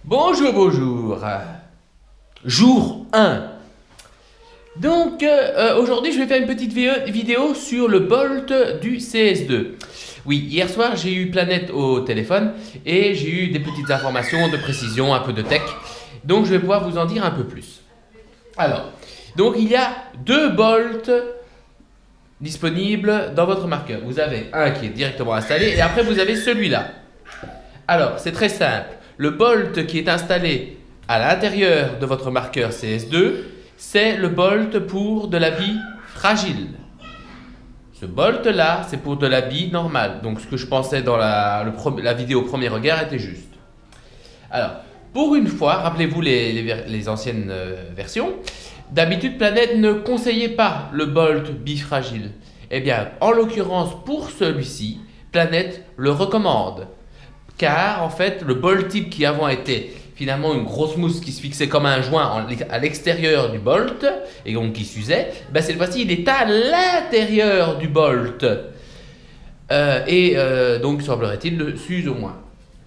Bonjour, bonjour. Jour 1. Donc, aujourd'hui, je vais faire une petite vidéo sur le Bolt du CS2. Oui, hier soir, j'ai eu Planète au téléphone et j'ai eu des petites informations de précision, un peu de tech. Donc, je vais pouvoir vous en dire un peu plus. Alors, donc il y a deux Bolts disponibles dans votre marqueur. Vous avez un qui est directement installé et après, vous avez celui-là. Alors, c'est très simple. Le bolt qui est installé à l'intérieur de votre marqueur CS2, c'est le bolt pour de l'habit fragile. Ce bolt-là, c'est pour de l'habit normal. Donc, ce que je pensais dans la vidéo au premier regard était juste. Alors, pour une fois, rappelez-vous les anciennes versions, d'habitude, Planète ne conseillait pas le bolt bifragile. Eh bien, en l'occurrence, pour celui-ci, Planète le recommande. Car en fait, le bolt type qui avant était finalement une grosse mousse qui se fixait comme un joint à l'extérieur du bolt et donc qui s'usait, ben cette fois-ci il est à l'intérieur du bolt donc semblerait-il le s'use au moins.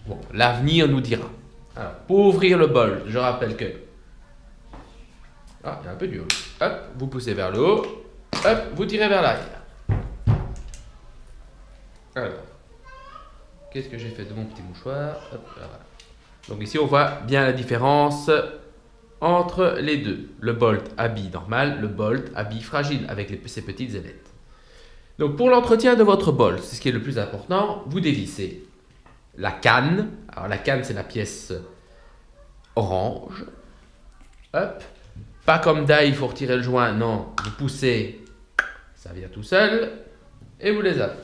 Bon, l'avenir nous dira. Alors, pour ouvrir le bolt, je rappelle que il est un peu dur. Hop, vous poussez vers le haut, hop, vous tirez vers l'arrière. Alors. Qu'est-ce que j'ai fait de mon petit mouchoir? Hop, voilà. Donc ici, on voit bien la différence entre les deux. Le bolt habit normal, le bolt habit fragile avec ces petites ailettes. Donc pour l'entretien de votre bolt, c'est ce qui est le plus important, vous dévissez la canne. Alors la canne, c'est la pièce orange. Hop. Pas comme d'hab, il faut retirer le joint. Non, vous poussez, ça vient tout seul et vous les avez.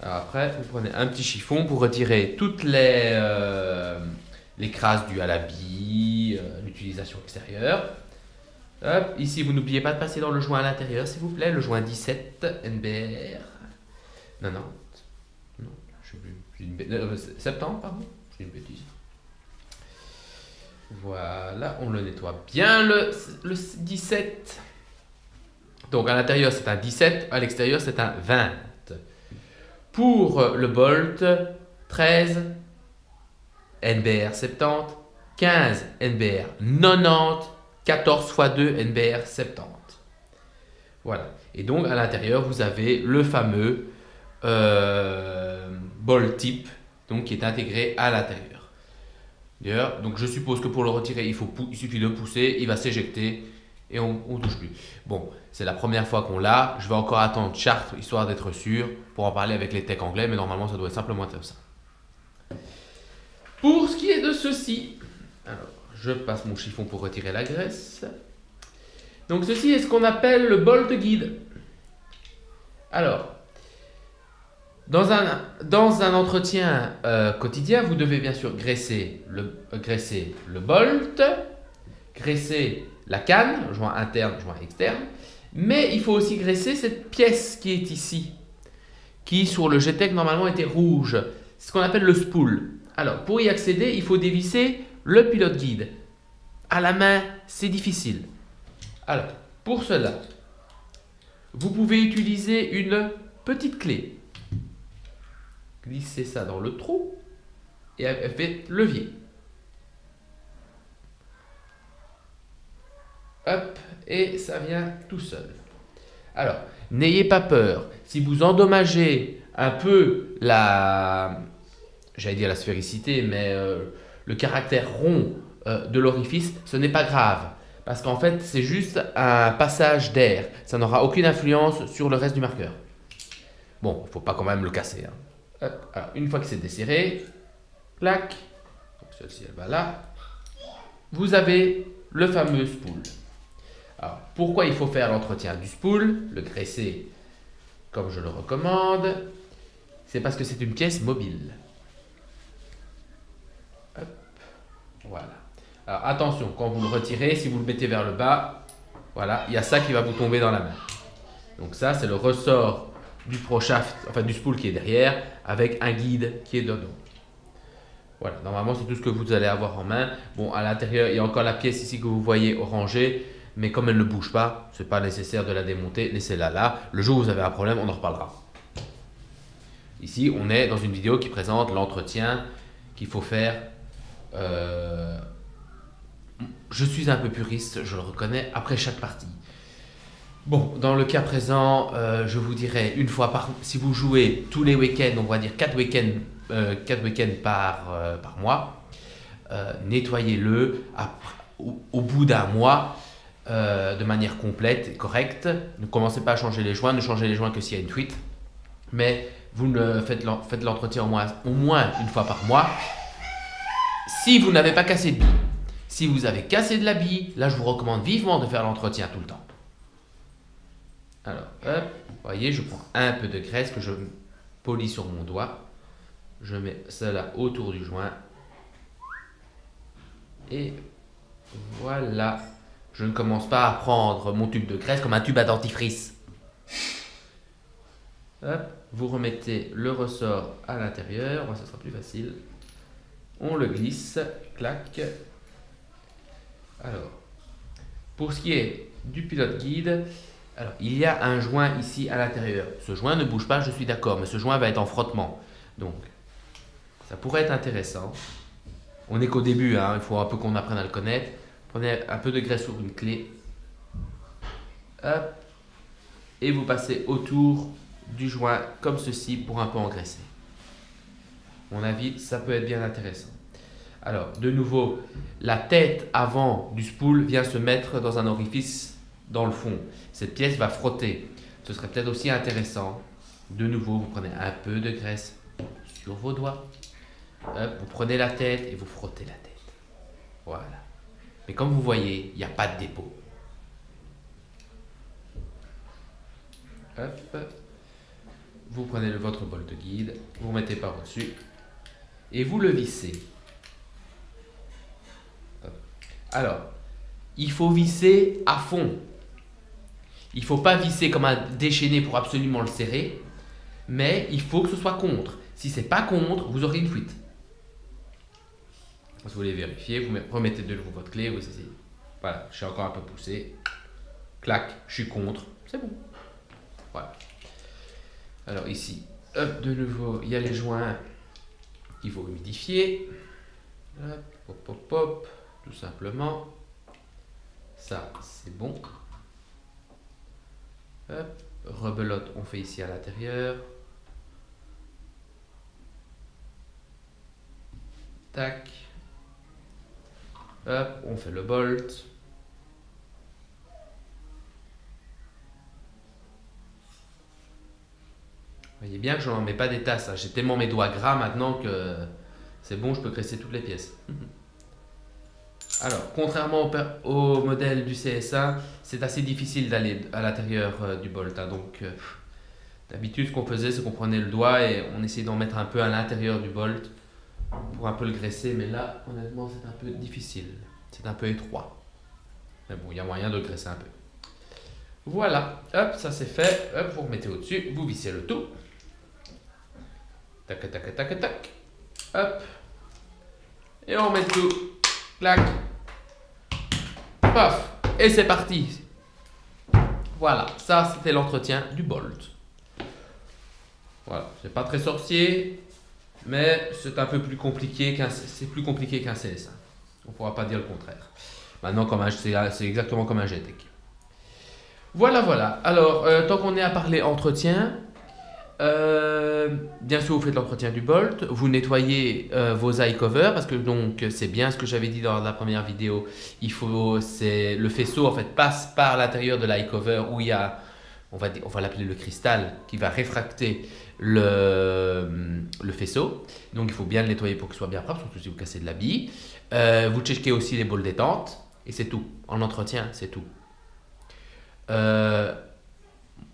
Alors après, vous prenez un petit chiffon pour retirer toutes les crasses dues à l'habit, l'utilisation extérieure. Hop, ici, vous n'oubliez pas de passer dans le joint à l'intérieur, s'il vous plaît, le joint 17 NBR 90. Non, je sais plus. 70, pardon, c'est une bêtise. Voilà, on le nettoie bien le 17. Donc à l'intérieur, c'est un 17, à l'extérieur, c'est un 20. Pour le bolt, 13 NBR 70, 15 NBR 90, 14 x 2 NBR 70. Voilà. Et donc à l'intérieur, vous avez le fameux bolt type donc, qui est intégré à l'intérieur. D'ailleurs, donc je suppose que pour le retirer, il suffit de pousser, il va s'éjecter et on ne touche plus. Bon, c'est la première fois qu'on l'a. Je vais encore attendre Chartres, histoire d'être sûr, pour en parler avec les techs anglais, mais normalement, ça doit être simplement être ça. Pour ce qui est de ceci, alors, je passe mon chiffon pour retirer la graisse. Donc, ceci est ce qu'on appelle le bolt guide. Alors, dans un entretien quotidien, vous devez bien sûr graisser le bolt, graisser la canne, joint interne, joint externe, mais il faut aussi graisser cette pièce qui est ici, qui sur le GTEC normalement était rouge. C'est ce qu'on appelle le spool. Alors pour y accéder, il faut dévisser le pilote guide. À la main, c'est difficile. Alors pour cela, vous pouvez utiliser une petite clé. Glissez ça dans le trou et faites levier. Hop, et ça vient tout seul. Alors, n'ayez pas peur. Si vous endommagez un peu j'allais dire la sphéricité, mais le caractère rond de l'orifice, ce n'est pas grave. Parce qu'en fait, c'est juste un passage d'air. Ça n'aura aucune influence sur le reste du marqueur. Bon, il ne faut pas quand même le casser. Hein. Hop, alors, une fois que c'est desserré, clac, donc celle-ci elle va là, vous avez le fameux spool. Alors, pourquoi il faut faire l'entretien du spool, le graisser comme je le recommande? C'est parce que c'est une pièce mobile. Hop, voilà. Alors attention, quand vous le retirez, si vous le mettez vers le bas, voilà, il y a ça qui va vous tomber dans la main. Donc ça, c'est le ressort du proshaft, enfin du spool qui est derrière, avec un guide qui est dedans. Voilà, normalement c'est tout ce que vous allez avoir en main. Bon, à l'intérieur, il y a encore la pièce ici que vous voyez orangée. Mais comme elle ne bouge pas, ce n'est pas nécessaire de la démonter, laissez-la là. Le jour où vous avez un problème, on en reparlera. Ici, on est dans une vidéo qui présente l'entretien qu'il faut faire Euh, je suis un peu puriste, je le reconnais, après chaque partie. Bon, dans le cas présent, je vous dirais une fois par... Si vous jouez tous les week-ends, on va dire 4 week-ends par mois, nettoyez-le au bout d'un mois de manière complète et correcte. Ne commencez pas à changer les joints, ne changez les joints que s'il y a une fuite. Mais vous faites l'entretien au moins une fois par mois. Si vous n'avez pas cassé de bille. Si vous avez cassé de la bille, là je vous recommande vivement de faire l'entretien tout le temps. Alors, hop, vous voyez, je prends un peu de graisse que je polis sur mon doigt. Je mets cela autour du joint. Et voilà. Je ne commence pas à prendre mon tube de graisse comme un tube à dentifrice. Hop, vous remettez le ressort à l'intérieur. Ça sera plus facile. On le glisse. Clac. Alors, pour ce qui est du pilote guide, alors, il y a un joint ici à l'intérieur. Ce joint ne bouge pas, je suis d'accord, mais ce joint va être en frottement. Donc, ça pourrait être intéressant. On n'est qu'au début, hein, il faut un peu qu'on apprenne à le connaître. Prenez un peu de graisse sur une clé. Hop. Et vous passez autour du joint comme ceci pour un peu engraisser. À mon avis, ça peut être bien intéressant. Alors, de nouveau, la tête avant du spool vient se mettre dans un orifice dans le fond. Cette pièce va frotter. Ce serait peut-être aussi intéressant. De nouveau, vous prenez un peu de graisse sur vos doigts. Hop, vous prenez la tête et vous frottez la tête. Voilà. Mais comme vous voyez, il n'y a pas de dépôt. Hop. Vous prenez votre bol de guide, vous mettez par-dessus et vous le vissez. Hop. Alors, il faut visser à fond. Il ne faut pas visser comme un déchaîné pour absolument le serrer, mais il faut que ce soit contre. Si ce n'est pas contre, vous aurez une fuite. Vous voulez vérifier, vous remettez de nouveau votre clé, vous essayez. Voilà, je suis encore un peu poussé. Clac, je suis contre, c'est bon. Voilà. Alors ici, hop, de nouveau, il y a les joints qu'il faut humidifier. Hop, hop, hop, hop, tout simplement. Ça, c'est bon. Hop, rebelote, on fait ici à l'intérieur. Tac. Hop, on fait le bolt. Vous voyez bien que je n'en mets pas des tasses. J'ai tellement mes doigts gras maintenant que c'est bon, je peux graisser toutes les pièces. Alors, contrairement au modèle du CSA, c'est assez difficile d'aller à l'intérieur du bolt. Hein, donc, d'habitude, ce qu'on faisait, c'est qu'on prenait le doigt et on essayait d'en mettre un peu à l'intérieur du bolt pour un peu le graisser. Mais là, honnêtement, c'est un peu difficile. C'est un peu étroit. Mais bon, il y a moyen de le graisser un peu. Voilà, hop, ça c'est fait. Hop, vous remettez au-dessus, vous vissez le tout. Tac, tac, tac, tac. Hop. Et on met tout. Clac. Paf. Et c'est parti. Voilà, ça c'était l'entretien du bolt. Voilà, c'est pas très sorcier, mais c'est un peu plus compliqué c'est plus compliqué qu'un CSA. On pourra pas dire le contraire. Maintenant, c'est exactement comme un GTEC. Voilà, voilà. Alors, tant qu'on est à parler entretien, bien sûr, vous faites l'entretien du bolt, vous nettoyez vos eye covers parce que donc c'est bien ce que j'avais dit dans la première vidéo. Le faisceau en fait passe par l'intérieur de l'eye cover où il y a, on va l'appeler le cristal qui va réfracter le faisceau. Donc il faut bien le nettoyer pour qu'il soit bien propre, surtout si vous cassez de la bille. Vous checkez aussi les bols détente et c'est tout. En entretien, c'est tout.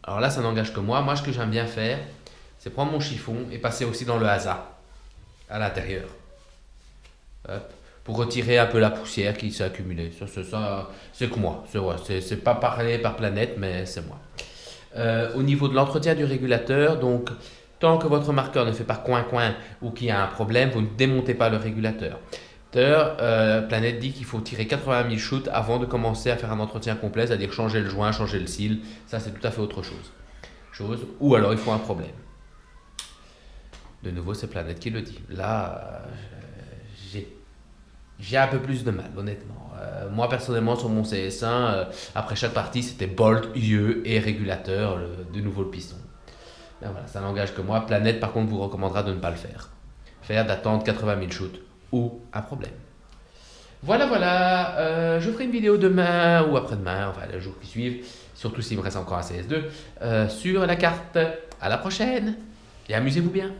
Alors là, ça n'engage que moi. Moi, ce que j'aime bien faire, c'est prendre mon chiffon et passer aussi dans le hasa à l'intérieur. Pour retirer un peu la poussière qui s'est accumulée. Ça c'est que moi. C'est pas parlé par planète, mais c'est moi. Au niveau de l'entretien du régulateur, donc tant que votre marqueur ne fait pas coin-coin ou qu'il y a un problème, vous ne démontez pas le régulateur. Planète dit qu'il faut tirer 80 000 shoots avant de commencer à faire un entretien complet, c'est-à-dire changer le joint, changer le seal. Ça, c'est tout à fait autre chose. Ou alors, il faut un problème. De nouveau, c'est Planète qui le dit. Là, j'ai j'ai un peu plus de mal, honnêtement. Moi, personnellement, sur mon CS1, après chaque partie, c'était Bolt, yeux et régulateur, de nouveau le piston. Ben voilà, ça n'engage que moi. Planète, par contre, vous recommandera de ne pas le faire. Faire d'attendre 80 000 shoots ou un problème. Voilà, voilà. Je ferai une vidéo demain ou après-demain, enfin les jours qui suivent, surtout s'il me reste encore un CS2, sur la carte. À la prochaine et amusez-vous bien.